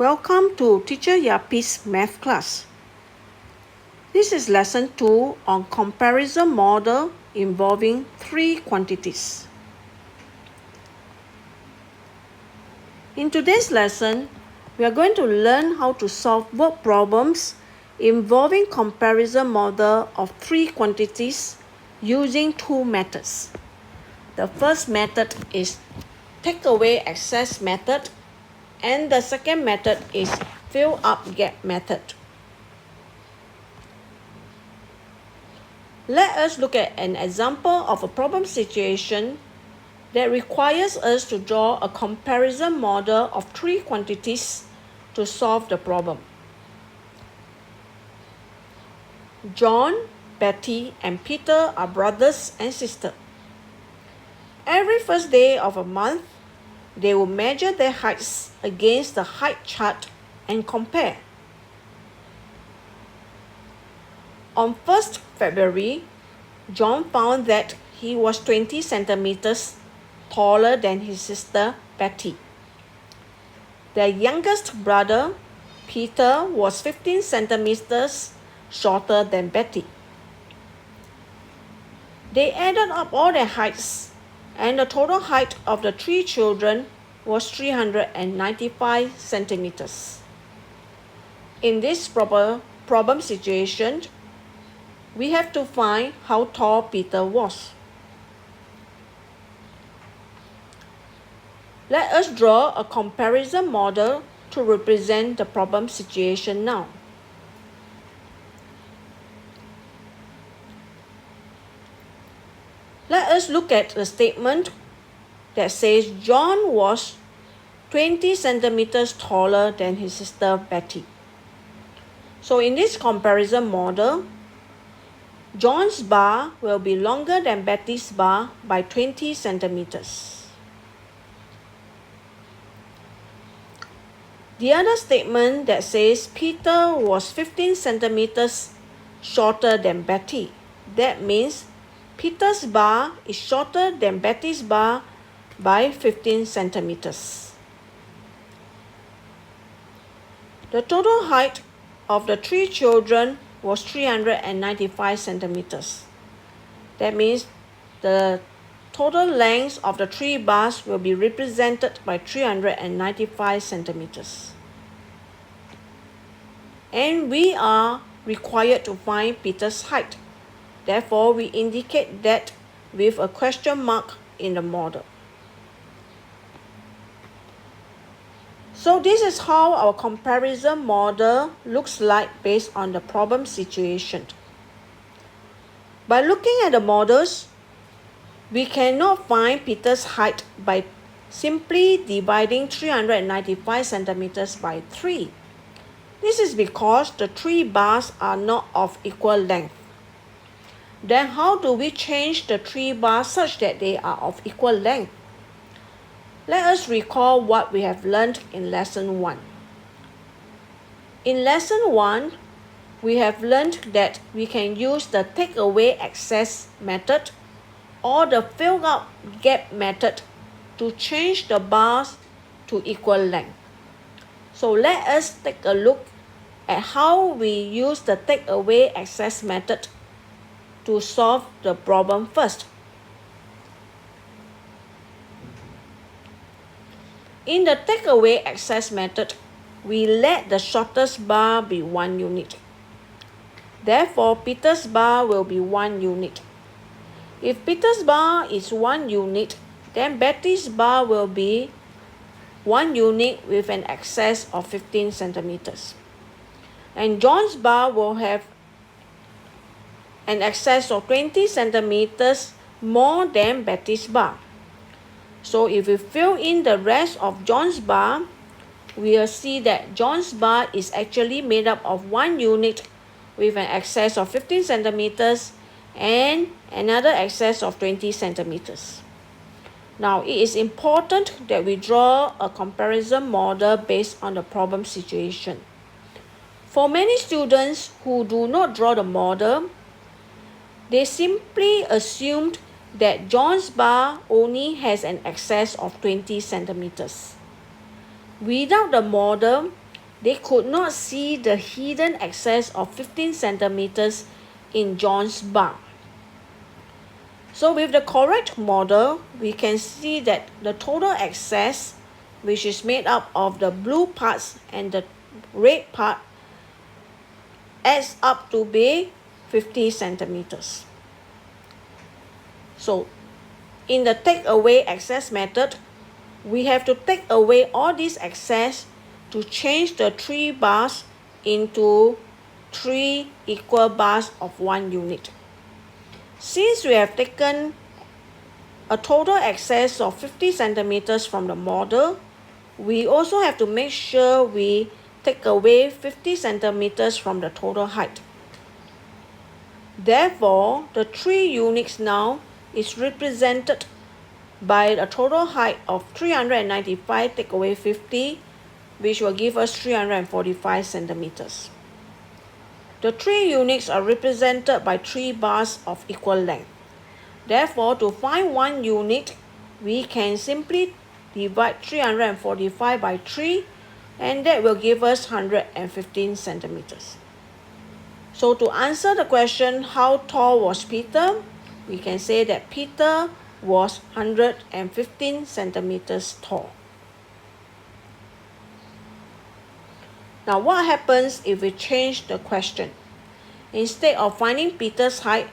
Welcome to Teacher Yappy's math class. This is lesson 2 on comparison model involving three quantities. In today's lesson, we are going to learn how to solve word problems involving comparison model of three quantities using two methods. The first method is take away excess method, and the second method is fill up gap method. Let us look at an example of a problem situation that requires us to draw a comparison model of three quantities to solve the problem. John, Betty, and Peter are brothers and sisters. Every first day of a month, they will measure their heights against the height chart and compare. On 1st February, John found that he was 20 centimeters taller than his sister Betty. Their youngest brother, Peter, was 15 centimeters shorter than Betty. They added up all their heights, and the total height of the three children was 395 centimeters. In this problem situation, we have to find how tall Peter was. Let us draw a comparison model to represent the problem situation now. Let us look at the statement that says John was 20 centimeters taller than his sister Betty. So in this comparison model, John's bar will be longer than Betty's bar by 20 centimeters. The other statement that says Peter was 15 centimeters shorter than Betty. That means Peter's bar is shorter than Betty's bar by 15 centimeters. The total height of the three children was 395 centimeters. That means the total length of the three bars will be represented by 395 centimeters. And we are required to find Peter's height. Therefore, we indicate that with a question mark in the model. So this is how our comparison model looks like based on the problem situation. By looking at the models, we cannot find Peter's height by simply dividing 395 centimeters by 3. This is because the three bars are not of equal length. Then how do we change the three bars such that they are of equal length? Let us recall what we have learned in lesson 1. In lesson 1, we have learned that we can use the take away excess method or the fill up gap method to change the bars to equal length. So let us take a look at how we use the take away excess method to solve the problem first. In the take away excess method, we let the shortest bar be 1 unit. Therefore, Peter's bar will be 1 unit. If Peter's bar is 1 unit, then Betty's bar will be 1 unit with an excess of 15 centimeters. And John's bar will have an excess of 20 centimeters more than Betty's bar. So if we fill in the rest of John's bar, we will see that John's bar is actually made up of 1 unit with an excess of 15 centimeters and another excess of 20 centimeters. Now, it is important that we draw a comparison model based on the problem situation. For many students who do not draw the model, they simply assumed that John's bar only has an excess of 20 centimeters. Without the model, they could not see the hidden excess of 15 centimeters in John's bar. So with the correct model, we can see that the total excess, which is made up of the blue parts and the red part, adds up to be 50 centimeters. So in the take away excess method, we have to take away all this excess to change the 3 bars into 3 equal bars of 1 unit. Since we have taken a total excess of 50 centimeters from the model, we also have to make sure we take away 50 centimeters from the total height. Therefore, the 3 units now is represented by a total height of 395 take away 50, which will give us 345 centimeters. The 3 units are represented by 3 bars of equal length. Therefore, to find 1 unit, we can simply divide 345 by 3, and that will give us 115 centimeters. So to answer the question, how tall was Peter? We can say that Peter was 115 centimeters tall. Now what happens if we change the question? Instead of finding Peter's height,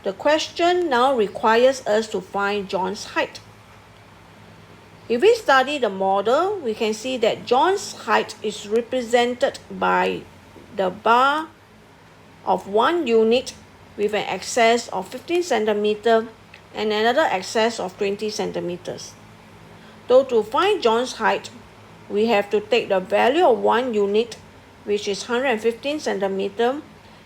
the question now requires us to find John's height. If we study the model, we can see that John's height is represented by the bar of 1 unit with an excess of 15 centimeters and another excess of 20 centimeters. So to find John's height, we have to take the value of 1 unit, which is 115 centimeters,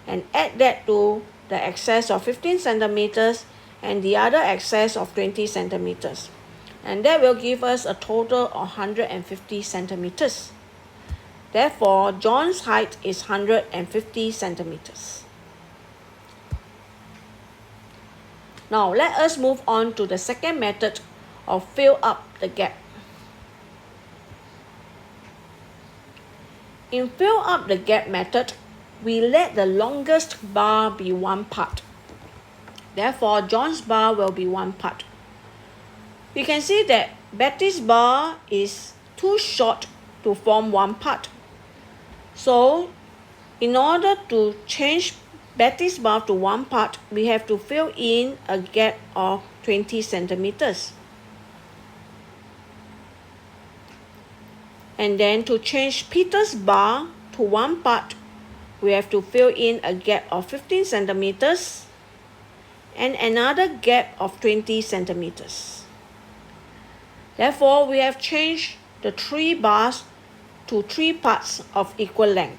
and add that to the excess of 15 centimeters and the other excess of 20 centimeters. And that will give us a total of 150 centimeters. Therefore, John's height is 150 centimeters. Now, let us move on to the second method of fill up the gap. In fill up the gap method, we let the longest bar be 1 part. Therefore, John's bar will be 1 part. We can see that Betty's bar is too short to form 1 part. So, in order to change Betty's bar to 1 part, we have to fill in a gap of 20 centimeters. And then to change Peter's bar to 1 part, we have to fill in a gap of 15 centimeters and another gap of 20 centimeters. Therefore, we have changed the 3 bars to 3 parts of equal length.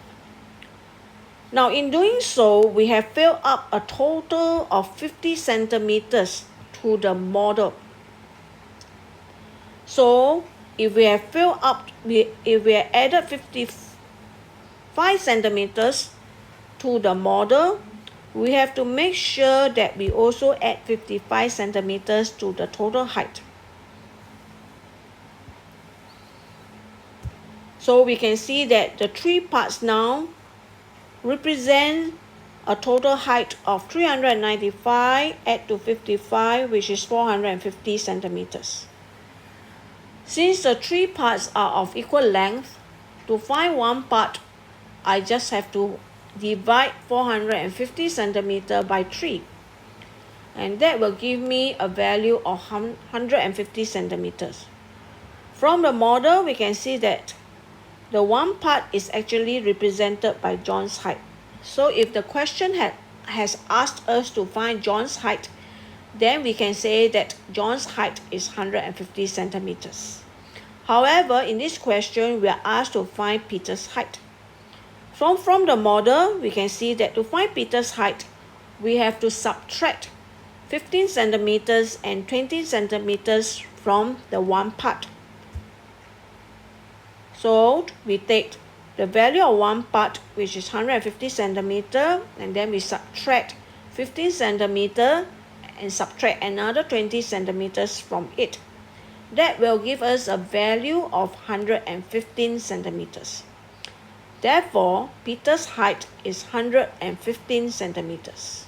Now, in doing so, we have filled up a total of 50 centimeters to the model. So, if we have added 55 centimeters to the model, we have to make sure that we also add 55 centimeters to the total height. So we can see that the 3 parts now represent a total height of 395 add to 55, which is 450 centimeters. Since the 3 parts are of equal length, to find 1 part, I just have to divide 450 centimeters by 3. And that will give me a value of 150 centimeters. From the model, we can see that the 1 part is actually represented by John's height. So if the question has asked us to find John's height, then we can say that John's height is 150 centimeters. However, in this question, we are asked to find Peter's height. From the model, we can see that to find Peter's height, we have to subtract 15 centimeters and 20 centimeters from the 1 part. So we take the value of 1 part, which is 150 centimeters, and then we subtract 15 centimeters and subtract another 20 centimeters from it. That will give us a value of 115 centimeters. Therefore, Peter's height is 115 centimeters.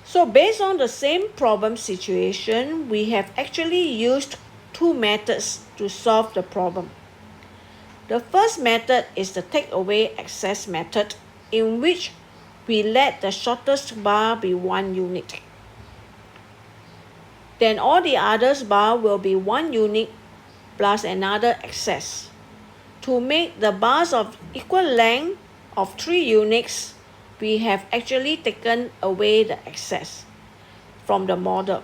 So based on the same problem situation, we have actually used two methods to solve the problem. The first method is the take away excess method, in which we let the shortest bar be 1 unit. Then all the others bar will be 1 unit plus another excess. To make the bars of equal length of 3 units, we have actually taken away the excess from the model.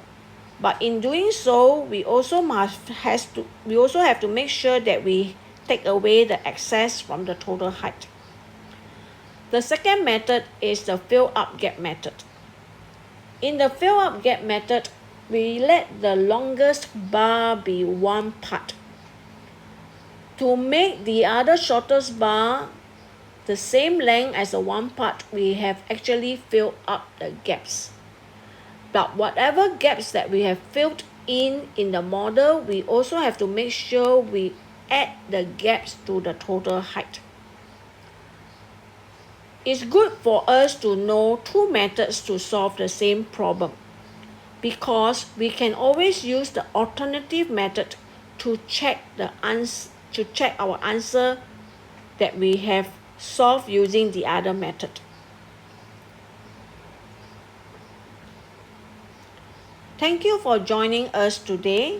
But in doing so, we also have to make sure that we take away the excess from the total height. The second method is the fill-up gap method. In the fill-up gap method, we let the longest bar be 1 part. To make the other shortest bar the same length as the 1 part, we have actually filled up the gaps. But whatever gaps that we have filled in the model, we also have to make sure we add the gaps to the total height. It's good for us to know two methods to solve the same problem, because we can always use the alternative method to check our answer that we have solved using the other method. Thank you for joining us today.